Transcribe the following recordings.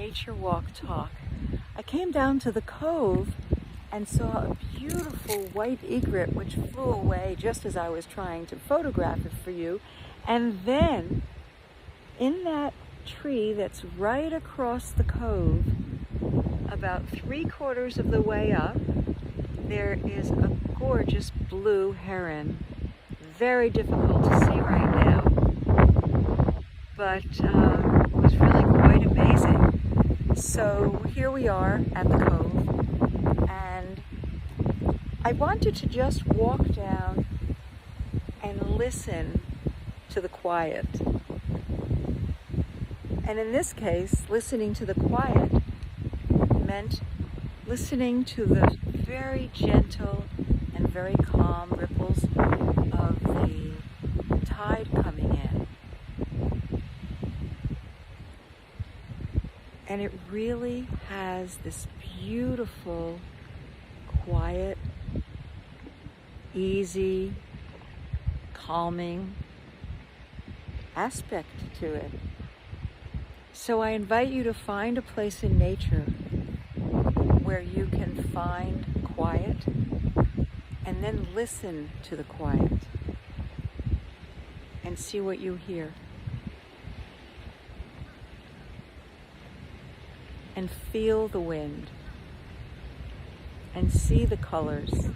nature walk talk. I came down to the cove and saw a beautiful white egret which flew away just as I was trying to photograph it for you. And then in that tree that's right across the cove, about 3/4 of the way up, there is a gorgeous blue heron. Very difficult to see right now, but it was really quite amazing. So here we are at the cove, and I wanted to just walk down and listen to the quiet. And in this case, listening to the quiet meant listening to the very gentle and very calm ripples of the tide coming in. And it really has this beautiful, quiet, easy, calming aspect to it. So I invite you to find a place in nature where you can find quiet and then listen to the quiet and see what you hear. And feel the wind and see the colors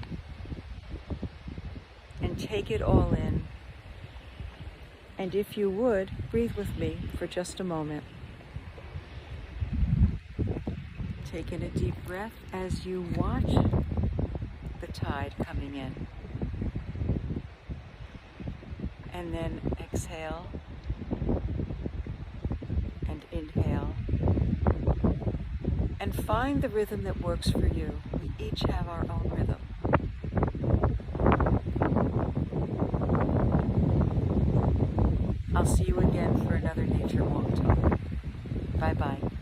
and take it all in. And if you would, breathe with me for just a moment. Take in a deep breath as you watch the tide coming in. And then exhale and inhale. And find the rhythm that works for you. We each have our own rhythm. I'll see you again for another Nature Walk Talk. Bye-bye.